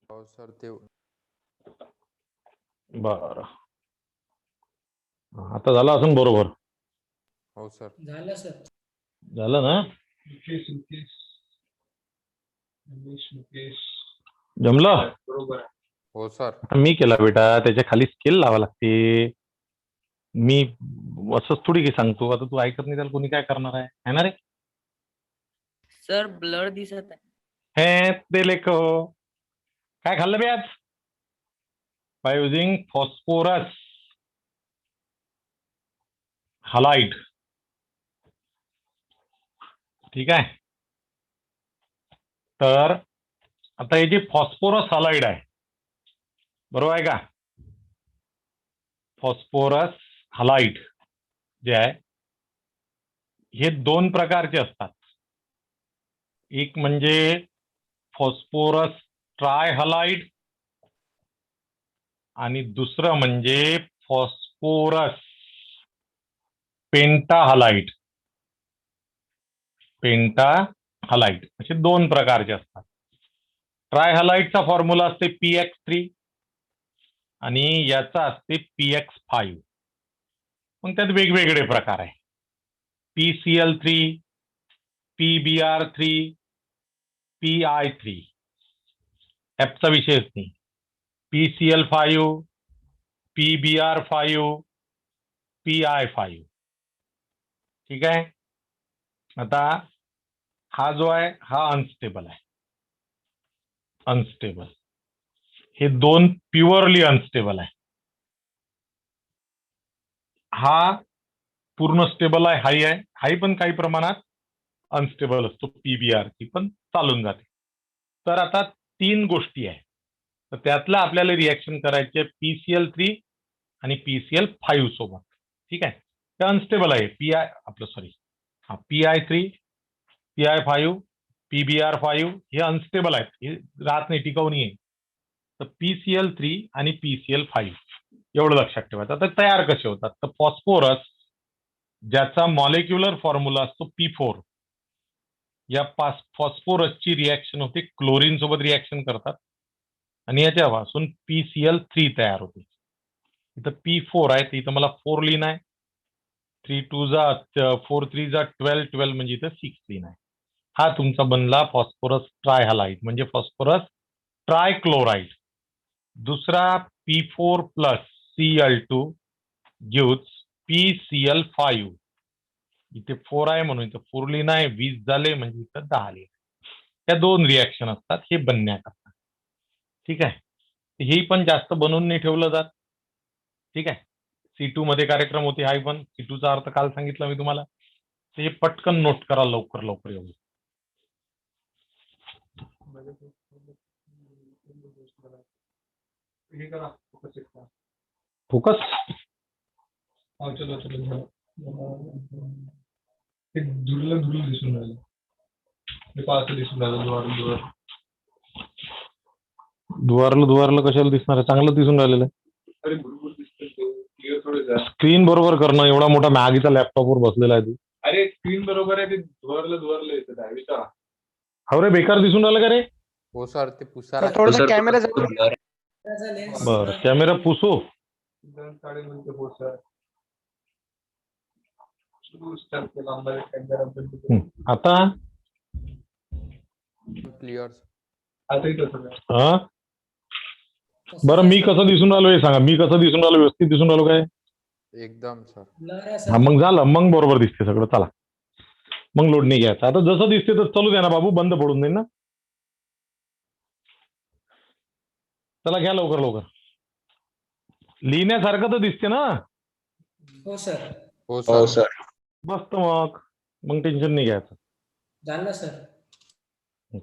हो सर ते बर, आता झालं असं बरोबर. हो सर झालं सर. झालं ना? जमलं. बरोबर. हो सर आता मी केला बेटा, त्याच्या खाली स्केल लावा लागते. मी असंच थोडी की सांगतो, आता तू ऐकत नाही त्याला कोणी काय करणार आहे ना रे? सर ब्लड दिसत आहे. हे ते लेख काय खाल्लं बे आज? By using phosphorus halide. ठीक आहे. तर आता हे जे फॉस्फोरस हलाइड आहे, बरोबर आहे का? फॉस्फोरस हलाइड जे आहे हे दोन प्रकारचे असतात. एक म्हणजे फॉस्फोरस ट्रायहलाइड आणि दुसरं म्हणजे फॉस्फोरस पेंटाहलाइड. पेंटाहलाइड असे दोन प्रकारचे असतात. ट्रायहलाइडचा फॉर्म्युला असते PX3 आणि याचा असते PX5. मग त्यात वेगवेगळे प्रकार आहे. PCl3, PBr3, PI3. ॲपचा विषयच नाही. PCl5, PBr5, PI5. ठीक आहे. आता हा जो आहे हा अनस्टेबल आहे. अनस्टेबल हे दोन प्युअरली अनस्टेबल आहे. हा पूर्ण स्टेबल आहे, हाई आहे. हाई पण काही प्रमाणात अनस्टेबल असतो. PBR ची पण चालून जाते. तर आता तीन गोष्टी आहे, तर त्यातलं आपल्याला रिॲक्शन करायचे PCl3 आणि PCl5 सोबत. ठीक आहे. ते अनस्टेबल आहे. PI3, PI5, PBr5 हे अनस्टेबल आहेत, हे राहत नाही, टिकाऊ नाही आहे. तर PCl3 आणि PCl5 एवढं लक्षात ठेवायचं. आता तयार कसे होतात? तर फॉस्फोरस ज्याचा मॉलिक्युलर फॉर्म्युला असतो P4, या फॉस्फोरसची रिॲक्शन होते क्लोरीन सोबत रिॲक्शन करतात आणि याच्यापासून PCl3 तयार होते. इथं P4 आहे, तर इथं मला 4 लिहिण आहे. 3 2 जा 4 3 जा 12 म्हणजे इथं 6 लिहिण आहे. हा तुमचा बनला फॉस्फोरस ट्रायहलाइड म्हणजे फॉस्फोरस ट्रायक्लोराइड. दुसरा P4 plus Cl2 gives PCl5. इथे 4 आहे म्हणून इथं 4 लिहिण आहे. 20 झाले म्हणजे इथं 10 लिहिण. त्या दोन रिॲक्शन असतात हे बनण्याकरता. ठीक आहे. हे पण जास्त बनवून नाही ठेवलं जात. ठीक आहे. C2 मध्ये कार्यक्रम होते. हाय पण C2 चा अर्थ काल सांगितलं मी तुम्हाला. तर हे पटकन नोट करा लवकर लवकर एवढं. फोकस धुरलं दिसून राहिलं. दिसून राहिलं दुवारलं कशाला दिसणार आहे? चांगलं दिसून राहिलेलं आहे. अरे भुरभुर दिसतं. स्क्रीन बरोबर करणं. एवढा मोठा मॅगीचा लॅपटॉपवर बसलेला आहे तू. अरे स्क्रीन बरोबर आहे, ते धुरलं येतं आहे. हो रे, बेकार दिसून राहिलं का रे? हो सर ते पुसारा थोडं कॅमेरा बर, कॅमेरा पुसू. आता क्लिअर. हा बरं, मी कसं दिसून राहिलो हे सांगा. मी कसं दिसून राहिलो? व्यवस्थित दिसून राहिलो काय? एकदम सर. हा मग झालं, मग बरोबर दिसते सगळं. चला मग लोड नाही घ्यायचा. आता जसं दिसते तर चालू द्या ना बाबू, बंद पडून जाईल ना. चला घ्या लवकर लवकर. लिहिण्यासारखं तर दिसते ना? हो सर. हो सर. मस्त, मग टेन्शन नाही घ्यायचं. झालं सर.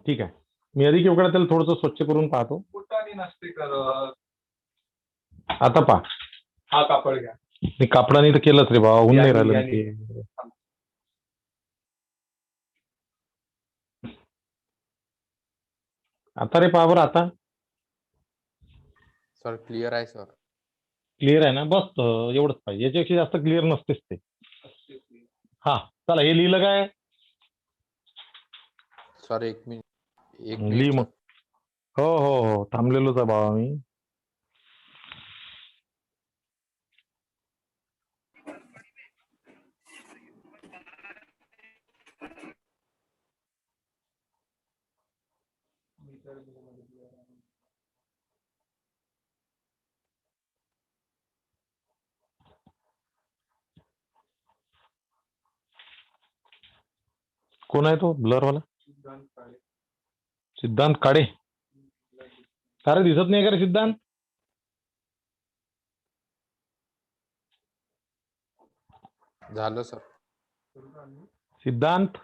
ठीक आहे. मी आधी केवढा त्याला थोडंसं स्वच्छ करून पाहतो. कुठाने नसते करत. आता पहा, हा कापड घ्या. मी कापडाने तर केलंच रे बाबा, ऊन नाही राहिलं ते. आता रे पहा बरं, आता सर क्लिअर आहे सर. क्लिअर आहे ना? बस एवढंच पाहिजे, याच्यापेक्षा जास्त क्लिअर नसतेच ते. हा चला, हे लिहिलं काय सर एक लिही मिनिट मग. हो हो हो, थांबलेलोच आहे बाबा मी. कोण आहे तो ब्लरवाला? सिद्धांत काळे. सिद्धांत काळे. का रे, दिसत नाही का रे सिद्धांत? झालं सर. सिद्धांत.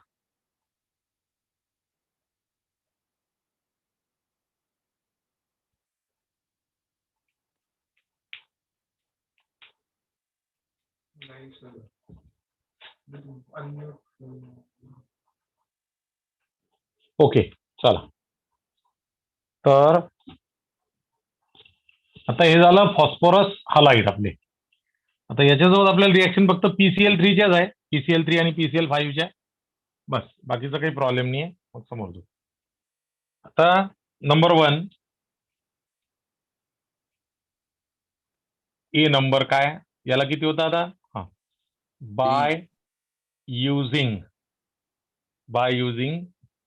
नाही सर. अन्य ओके, चला. तर आता हे झालं फॉस्फरस हालाईट आपले. आता याच्याजवळ आपल्याला रिएक्शन फक्त PCl3च्याच आहे, PCl3 आणि PCl5च्या. बस, बाकीचा काही प्रॉब्लेम नाही आहे. मग समोर जाऊ. आता नंबर 1, ए नंबर काय, याला किती होता आता? हा, by using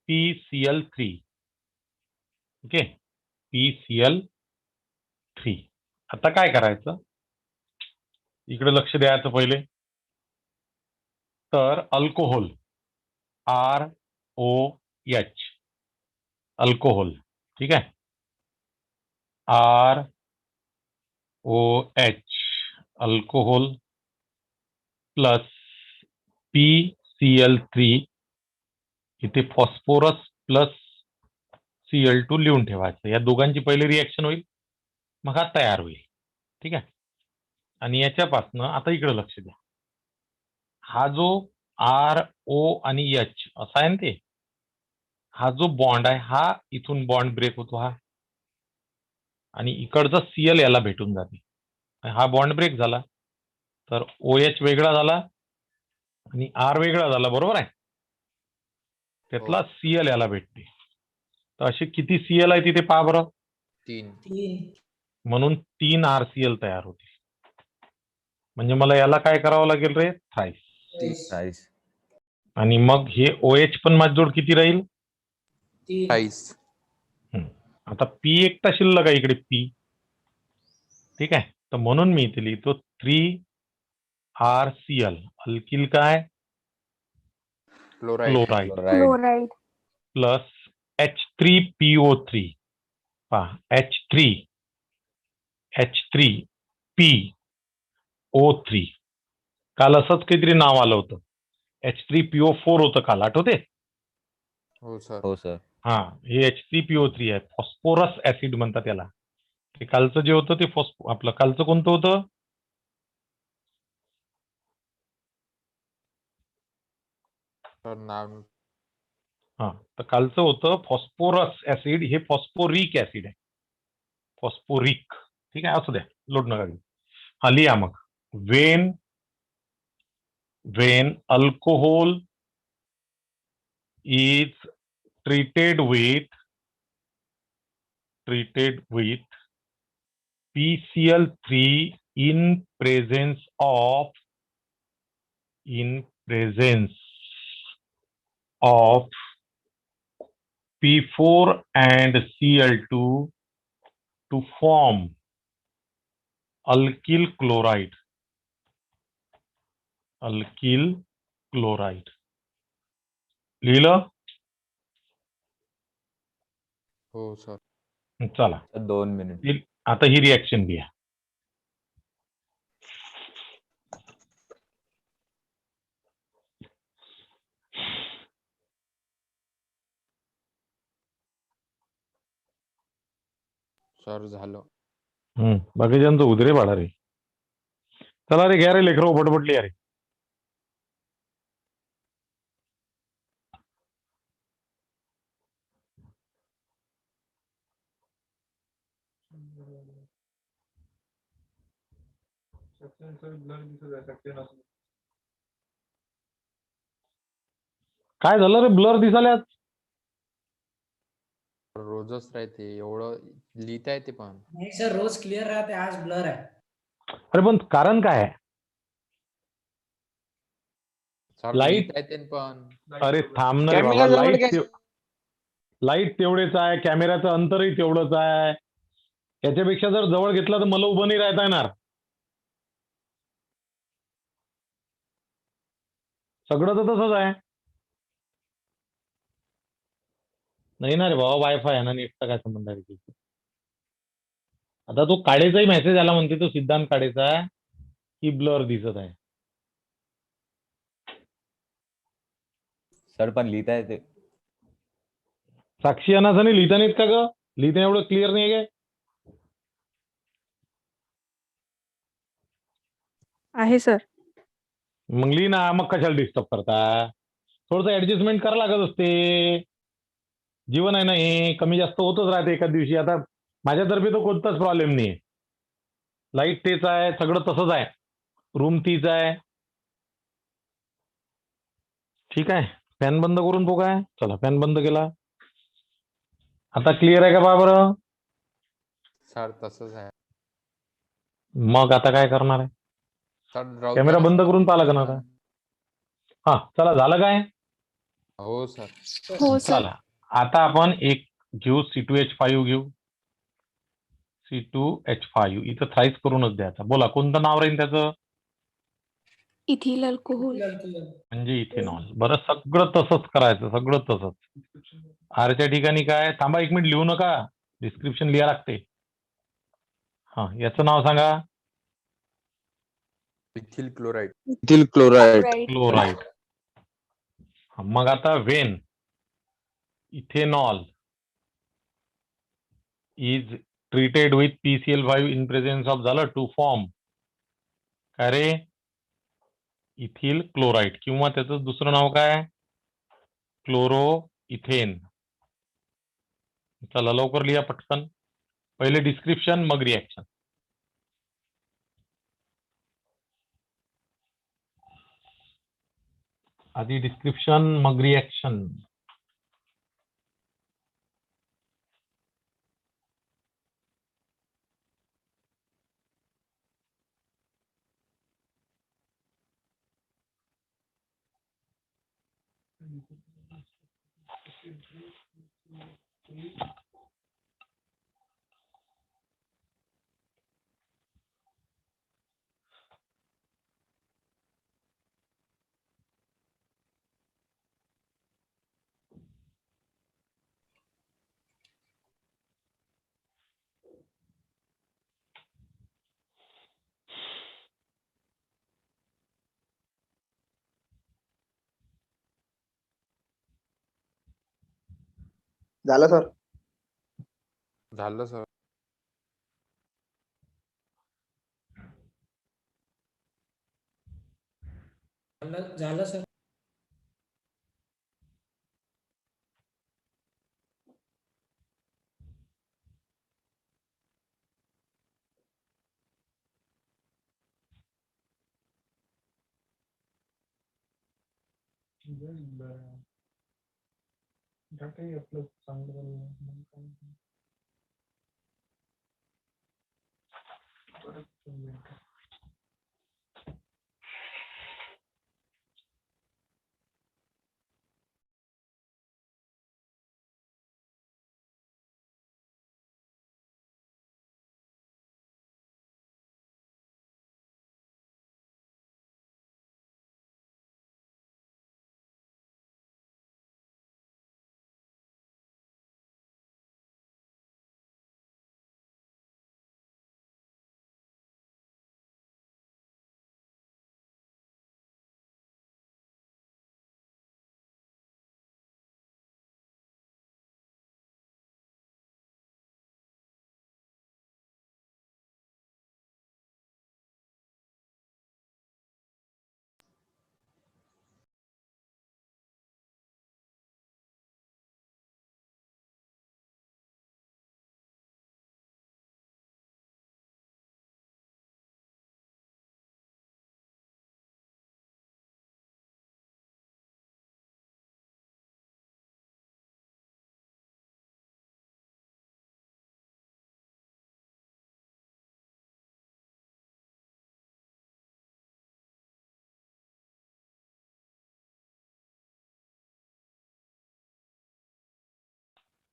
PCl3. Okay, PCl3. आता काय करायचं, इकडे लक्ष द्यायचं पहिले. तर अल्कोहोल ROH, अल्कोहोल. ठीक आहे, ROH, अल्कोहोल प्लस PCl3. इथे फॉस्फोरस प्लस Cl2 लिहून ठेवायचं. या दोघांची पहिली रिएक्शन होईल, मग हा तयार होईल. ठीक आहे. आणि याच्यापासनं आता इकडे लक्ष द्या. हा जो RO आणि H असा आहे ना, ते हा जो बॉन्ड आहे, हा इथून बॉन्ड ब्रेक होतो हा, आणि इकडचा Cl याला भेटून जाते. हा बॉन्ड ब्रेक झाला, तर OH वेगळा झाला आणि R वेगळा झाला, बरोबर आहे. त्यातला Cl याला भेटते. तर असे किती Cl आहे तिथे पहा बरं. 3. 3. म्हणून 3 RCl तयार होतील. म्हणजे मला याला काय करावं लागेल रे, थ्राईस. राईस. आणि मग हे OH पण माझ्याजवळ किती राहील? 3. 28. आता P एकटा शिल्लक आहे इकडे, P. ठीक आहे, तर म्हणून मी इथे लिहितो 3RCl. अल्किल काय? क्लोराईड. Chloride plus H3PO3. पहा, H3PO3. काल असंच काहीतरी नाव आलं होतं, H3PO4 होतं काल, आठवते? हो सर. हो सर. हा, हे H3PO3 आहे, फॉस्फोरस ऍसिड म्हणतात याला. ते कालचं जे होतं ते आपलं कालचं कोणतं होतं? सर नाव. हा, तर कालचं होतं फॉस्फोरस ऍसिड, हे फॉस्फोरिक ऍसिड आहे, फॉस्फोरिक. ठीक आहे, असू द्या, लोड नका घेऊ. हा, लिहा मग. when alcohol is treated with PCl3 in presence of P4 and Cl2 to form alkyl chloride. लिहिलं? हो सर. चला, 2 मिनिट. आता ही रिएक्शन लिहा. सर झालं. बाकीच्यांचं उदरे वाढा रे. चला रे, घ्या रे लेकरो, पटपट लिहा रे. सचिन सर ब्लर दिसत आहे. सचिन असं काय झालं रे, ब्लर दिसाल्यात? रोजच राहते एवढं लिहिता येते पण. नाही सर, रोज क्लिअर राहते, आज ब्लर आहे. अरे पण कारण काय आहे? सर Light- लिहिता येते न पण. अरे थांब ना रे बाबा, कॅमेरा जवळ लाईट घ्या. लाईट तेवढेच आहे, कॅमेऱ्याचं अंतरही तेवढंच आहे. त्याच्यापेक्षा जर जवळ घेतला तर मला उभं नाही राहता येणार. सगळं तर तसंच आहे. नाही ना रे बाबा, वायफाय आहे ना, नेटचा काय संबंध आहे त्याच्याशी? आता तो काळेचाही मेसेज आला म्हणते, तो सिद्धांत काळेचा की ब्लर दिसत आहे. सर पण लिहिता येते. साक्षी अनासाने लिहिता नाहीत का ग? लिहिता एवढं क्लिअर नाही काय? आहे सर. मग लिही ना, मग कशाला डिस्टर्ब करता? थोडंसं ऍडजस्टमेंट करावं लागत असते. जीवन आहे ना हे, कमी जास्त होतच राहते एखाद दिवशी. आता माझ्यातर्फे तर कोणताच प्रॉब्लेम नाही. लाईट तेच आहे, सगळं तसंच आहे, रूम तीच आहे. ठीक आहे, फॅन बंद करून बघू काय? चला, फॅन बंद केला. आता क्लिअर आहे का बा बरं? सर तसंच आहे. मग आता काय करणार आहे? सर राहू कॅमेरा द्या ना बंद सर. करून पाहिला का ना आता? हा, चला, झालं काय? हो सर. हो सर. चला, आता आपण एक घेऊ, C2H5 घेऊ. C2H5 इथं थ्राईस करूनच द्यायचा. बोला, कोणतं नाव राहील त्याचं? Ethyl alcohol. म्हणजे इथेनॉल. बरं, सगळं तसंच करायचं, सगळं तसंच. आरच्या ठिकाणी काय? थांबा, 1 मिनिट, लिहू नका, डिस्क्रिप्शन लिहा लागते. हा, याचं नाव सांगा. Ethyl chloride. Ethyl chloride. Chloride. मग आता Wien ethanol is treated with PCl5 in presence of झालं टू फॉर्म काय रे? इथिल क्लोराइड, किंवा त्याचं दुसरं नाव काय? Chloro ethane. चला, लवकर लिहा पटकन. पहिले डिस्क्रिप्शन, मग रिॲक्शन. आधी डिस्क्रिप्शन, मग रिॲक्शन. झालं सर. झालं सर. झालं सर. आपलं चांगलं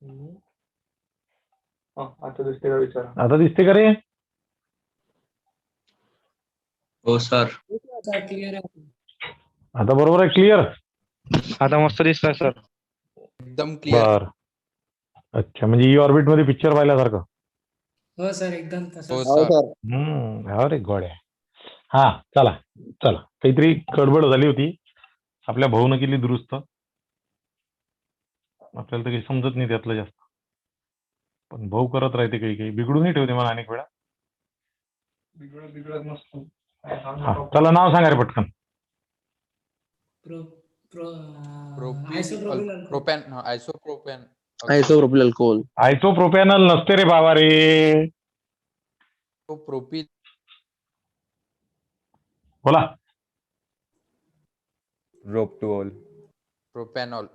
आता दिसते का विचारा. आता दिसते का रे? हो सर. सर क्लियर आहे. आता बरोबर आहे, क्लिअर. आता मस्त दिसतंय सर. एकदम क्लिअर. बर. अच्छा, म्हणजे ई ऑर्बिट मध्ये पिक्चर पाहिल्यासारखं. हो सर एकदम हो तसं. हो सर. सर. अरे गोड्या. हा, चला चला, काहीतरी गडबड झाली होती. आपल्या भाऊनं केली दुरुस्त. आपल्याला तर काही समजत नाही त्यातलं जास्त, पण भाऊ करत राहते, काही काही बिघडूनही ठेवते मला अनेक वेळा. बिघडत नसतो. हा, चला नाव सांगा रे पटकन. Pro pro propyl isopropyl alcohol. Propane isopropane isopropyl alcohol. Isopropanol नसते रे बाबा रे. प्रोपील बोला. रोपटोल. प्रोपॅनॉल.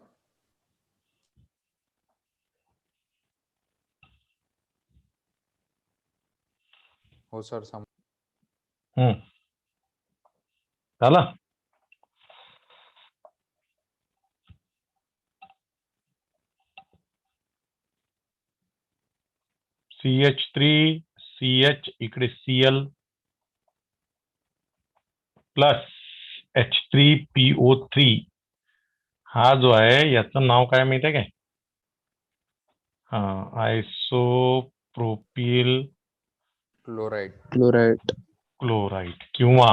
हो सर. झालं. CH3 CH इकडे Cl प्लस H3PO3 हा जो आहे याचं नाव काय माहिती आहे काय? हा, आयसोप्रोपिल क्लोराइड. क्लोराइड किंवा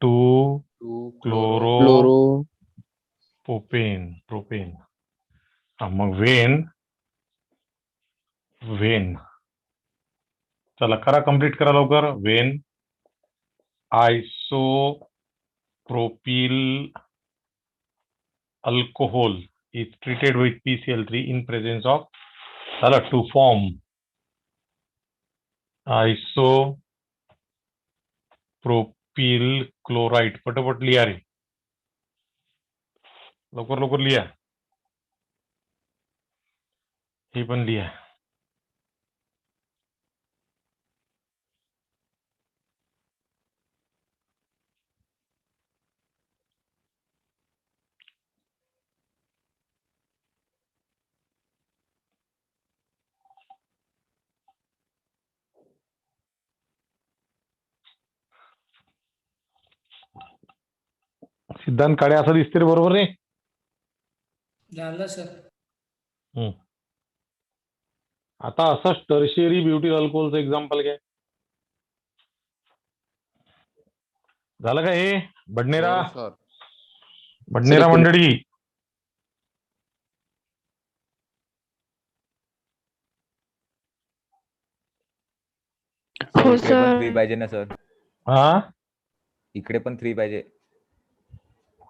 2 क्लोरो क्लोरो. प्रोपेन. हा, मग वेन. चला करा, कंप्लीट करा लवकर. Wien isopropyl alcohol is treated with PCl3 in presence of to form isopropyl chloride. पटापट लिहा रे, लवकर लिहा. हे पण लिहा. सिद्धांत काळे असं दिसते रे, बरोबर रे? झालं सर. आता असंच टर्शियरी ब्युटिल अल्कोहोलचं एक्झाम्पल घ्या. झालं का हे? बडनेरा हो सर. मंडळी. हो इकडे पण सर. 3 पाहिजे ना सर. हा, इकडे पण 3 पाहिजे.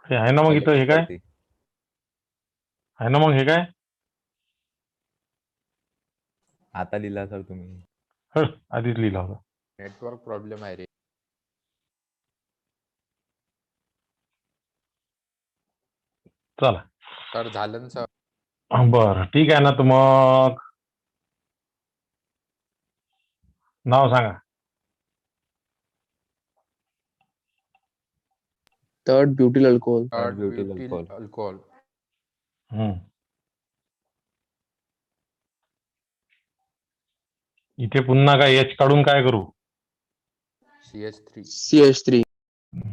हे आहे ना मग इथं. हे काय आहे ना मग? हे काय आता लिहिला सर तुम्ही. आधीच लिहिला होता. नेटवर्क प्रॉब्लेम आहे रे. चला सर झालं ना सर. बरं, ठीक आहे ना. तर मग नाव सांगा. Third butyl alcohol. Third butyl butyl alcohol. इथे पुन्हा काय एच काढून काय करू? CH3.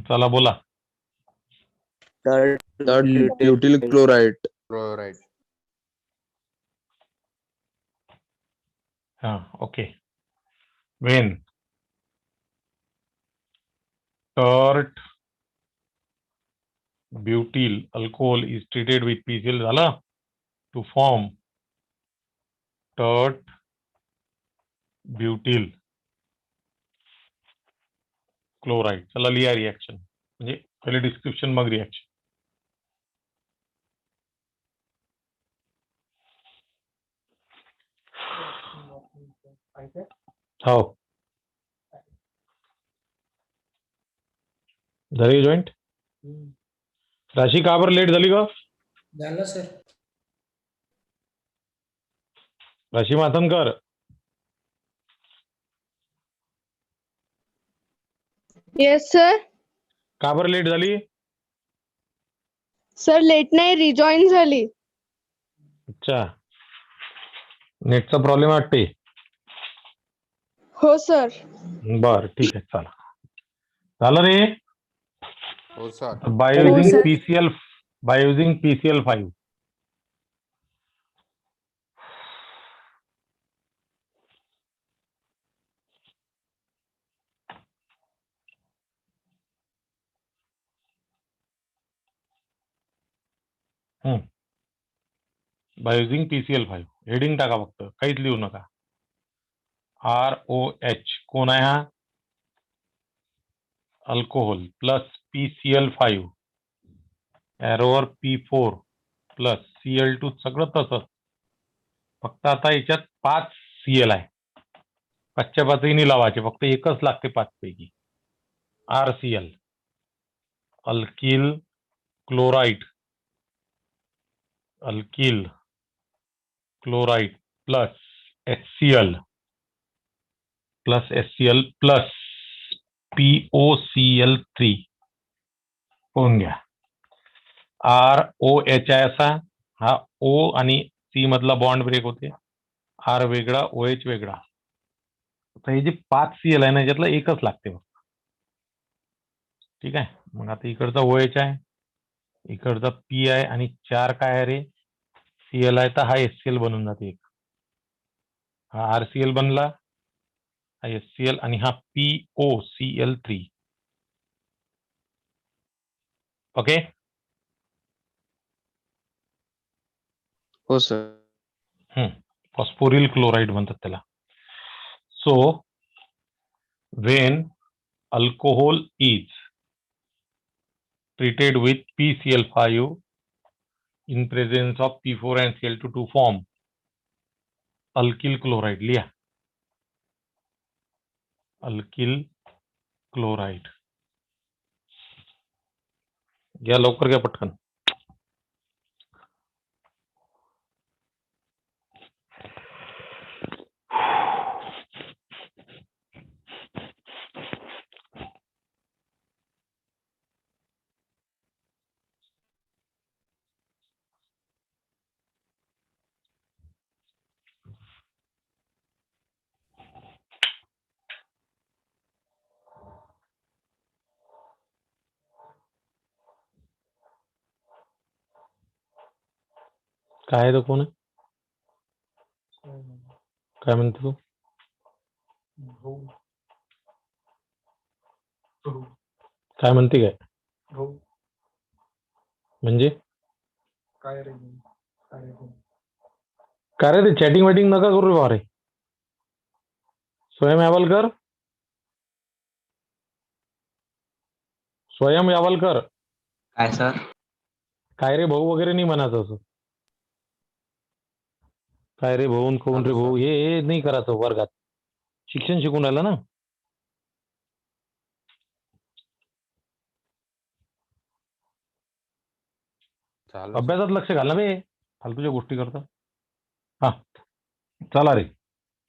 चला बोला. Third butyl chloride. क्लोराइड. हा, okay. When tert butyl alcohol is treated with PCl झालं to form tert butyl chloride. चला लिहा रिएक्शन, म्हणजे पहिले डिस्क्रिप्शन मग रिएक्शन. हो, झाली जॉईंट. राशी का बरं लेट झाली ग? झालं सर. राशी माथनकर, येस सर. का बरं लेट झाली? सर लेट नाही, रिजॉईन झाली. अच्छा, नेटचा प्रॉब्लेम वाटते. हो सर. बर, ठीक आहे, चला. झालं रे. हो सर. बाय हो, using sir. PCL 5. By using PCL 5. Heading टाका, फक्त काहीच लिहू नका. ROH कोण आहे हा? Alcohol plus PCL 5 एरोवर P4 plus Cl2 सगळं तसंच. फक्त आता याच्यात 5 Cl आहे. 5च्या 5ही लावायचे, फक्त एकच लागते 5 पैकी. RCl alkyl chloride plus HCl plus POCl3 होऊन घ्या. ROH आहे असा, हा O आणि C मधला बॉन्ड ब्रेक होते. R वेगळा, OH वेगळा. तर हे जे 5 Cl आहे ना, याच्यातलं एकच लागते. ठीक आहे. मग आता इकडचा OH आहे, इकडचा P आहे आणि 4 काय आहे रे? Cl आहे, तर हा HCl बनून जाते एक. हा RCl बनला, हा HCl आणि हा POCl3. ओके. हो सर. फॉस्फोरिल क्लोराइड म्हणतात त्याला. So when alcohol is treated with PCl5 in presence of P4 and Cl2 to form alkyl chloride. लिहा, अल्किल क्लोराइड. घ्या लवकर, घ्या पटकन. काय आहे तो, कोण आहे? काय म्हणते तू? काय म्हणते काय? म्हणजे काय रे, ते चॅटिंग वॅटिंग नका करू रे बारे. स्वयं यावलकर, काय सर? काय रे भाऊ वगैरे नाही म्हणायचं असं. काय रे भाऊ, कोण रे भाऊ, हे नाही करायचं वर्गात. शिक्षण शिकून राहिलं ना. झालं सर. अभ्यासात लक्ष घाल ना बे, फालतूच्या गोष्टी करता. हा, चला रे.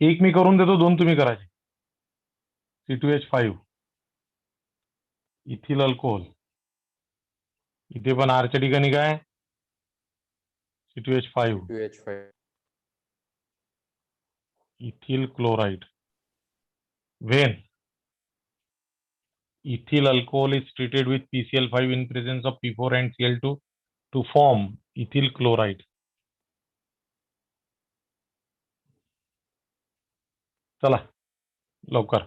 एक मी करून देतो, 2 तुम्ही करायचे. C2H5 ethyl alcohol. इथे पण आरच्या ठिकाणी काय? C2H5 2H5. Ethyl chloride. When ethyl alcohol is treated with PCl5 in presence of P4 and Cl2 to form ethyl chloride. चला लवकर.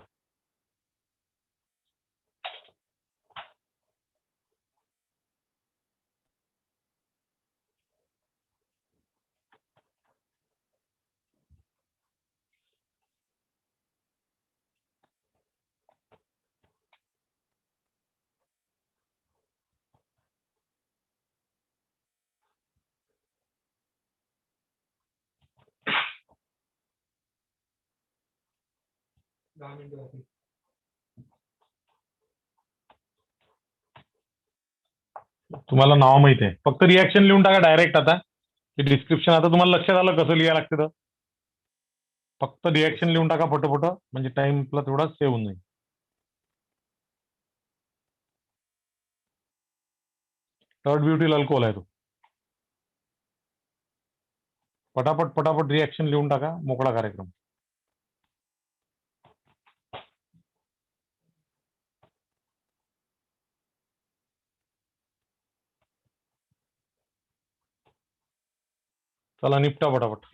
तुम्हाला नाव माहित आहे, फक्त रिॲक्शन लिहून टाका डायरेक्ट. आता हे डिस्क्रिप्शन, आता तुम्हाला लक्षात आलं कसं लिहायला लागतं. फक्त रिॲक्शन लिहून टाका फटोफट, म्हणजे टाइम आपला थोडा सेव्ह होऊन जाईल. थर्ड ब्युटिल अल्कोहोल आहे तो. पटापट पटापट रिॲक्शन लिहून टाका, मोकळा कार्यक्रम. चला निपटा पटापट.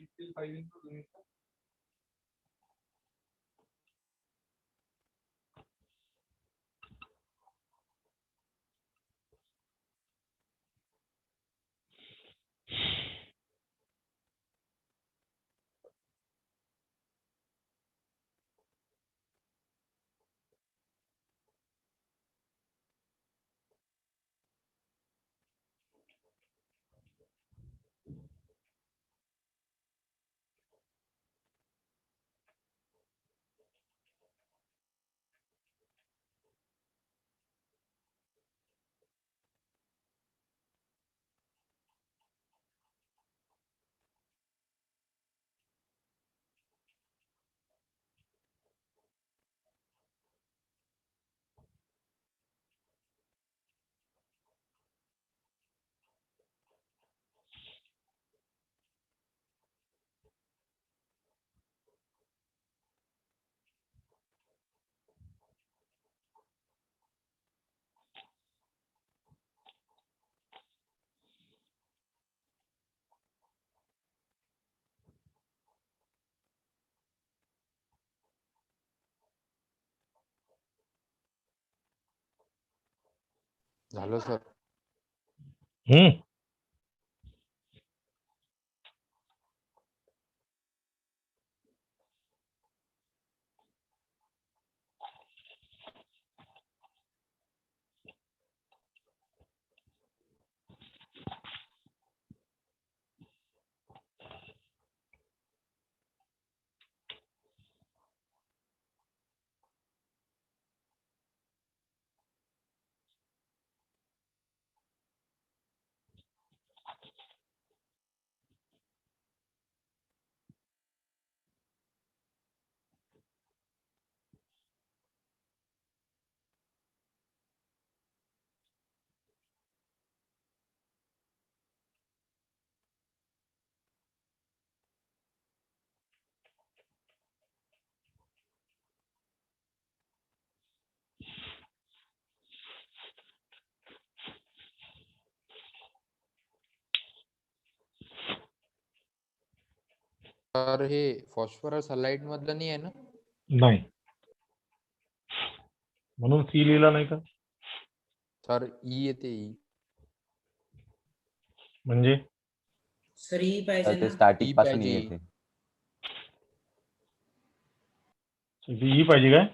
झालं सर. तर हे फॉस्फरस हलाइड मधलं नाही आहे ना? नाही, म्हणून सी लिहिला नाही का? सर ई येते ई. म्हणजे सर ही पाहिजे ते ना. स्टार्टिंग ई पासून पाहिजे. येते. ही पाहिजे काय?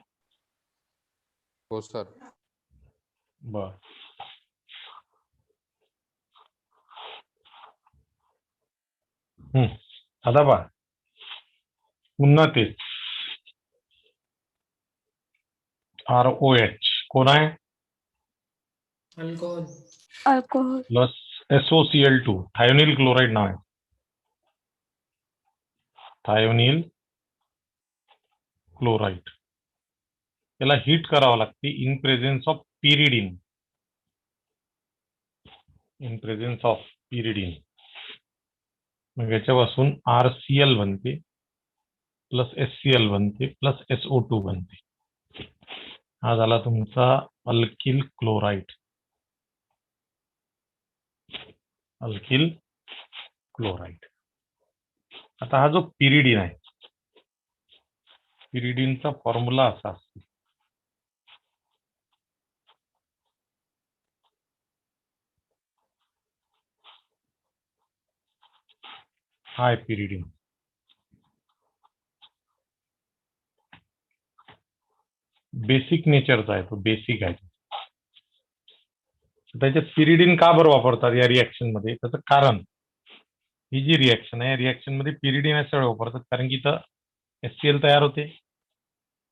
हो सर. बर. आता पहा, पुन्हा तेच ROH कोण आहे? Alcohol. Alcohol. Plus SOCl2 thionyl chloride नाव आहे. Thionyl chloride. याला हीट करावं लागते in presence of pyridine. In presence of pyridine. मग याच्यापासून RCl बनते, प्लस HCl बनते, प्लस SO2 बनते. हा झाला तुमचा अल्किल क्लोराईड. Alkyl chloride. आता हा जो पिरिडीन आहे, पिरिडीनचा फॉर्म्युला असा असतो. हा आहे पिरिडीन. बेसिक नेचरचा आहे तो, बेसिक आहे. त्याच्यात पिरिडीन का बरं वापरतात या रिॲक्शन मध्ये? त्याचं कारण, ही जी रिॲक्शन आहे, रिॲक्शन मध्ये पिरिडीन याच्यामुळे वापरतात कारण की इथं HCl तयार होते,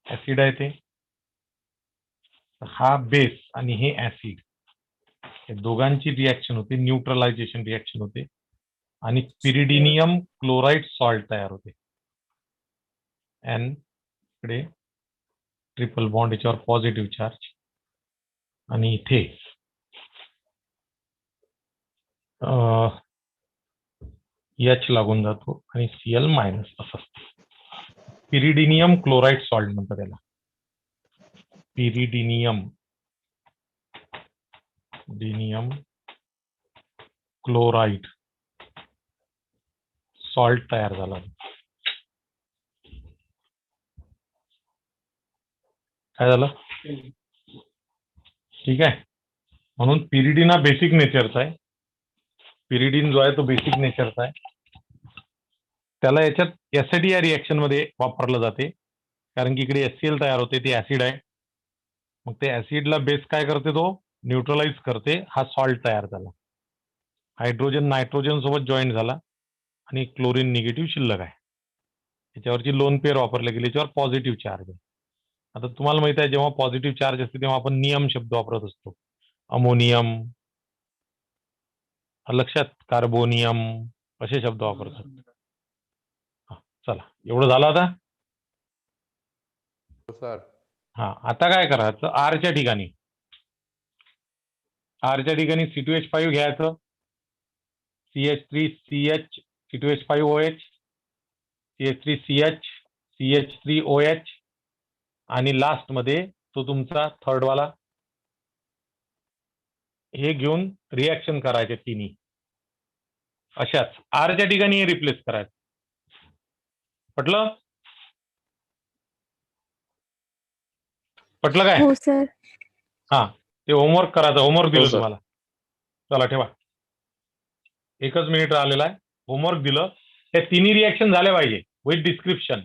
ऍसिड आहे ते. हा बेस आणि हे ऍसिड, हे दोघांची रिॲक्शन होते, न्यूट्रलायझेशन रिॲक्शन होते आणि पिरिडिनियम क्लोराईड सॉल्ट तयार होते. इकडे ट्रिपल बॉन्ड, याच्यावर पॉझिटिव्ह चार्ज, आणि इथे एच लागून जातो आणि Cl मायनस असं असतं. पिरिडिनियम क्लोराईड सॉल्ट म्हणतात त्याला. पिरिडिनियम क्लोराईड सॉल्ट तयार झाला. काय झालं? ठीक आहे. म्हणून पिरिडिन हा बेसिक नेचरचा आहे. पिरिडिन जो आहे तो बेसिक नेचरचा आहे. त्याला याच्यात ऍसिड या रिएक्शन मध्ये वापरलं जाते, कारण की इकडे HCl तयार होते, ते ऍसिड आहे. मग ते ऍसिडला बेस काय करते, तो न्यूट्रलाइज करते. हा सॉल्ट तयार झाला. हायड्रोजन नायट्रोजन सोबत जॉईन झाला आणि क्लोरीन निगेटिव्ह शिल्लक आहे. याच्यावरची लोन पेअर वापरले गेली, याच्यावर पॉझिटिव्ह चार्ज आहे. आता तुम्हाला माहित आहे, जेव्हा पॉझिटिव्ह चार्ज असते तेव्हा आपण नियम शब्द वापरत असतो. अमोनियम, लक्षात, कार्बोनियम असे शब्द वापरतात. चला, एवढं झालं आता. हो सर. हा, आता काय करायचं, आरच्या ठिकाणी C2H5 घ्यायचं, CH3CH C2H5OH, CH3CH CH3OH आणि लास्ट मध्ये तो तुमचा थर्ड वाला. हे घेऊन रिॲक्शन करायचे तिन्ही अशाच आरच्या ठिकाणी हे रिप्लेस करायचं. पटलं काय? हो सर. हा, ते होमवर्क करायचं. होमवर्क दिलं सर. तुम्हाला. चला ठेवा, एकच मिनिट राहिलेला आहे. होमवर्क दिलं. हे तिन्ही रिॲक्शन झाले पाहिजे विथ डिस्क्रिप्शन.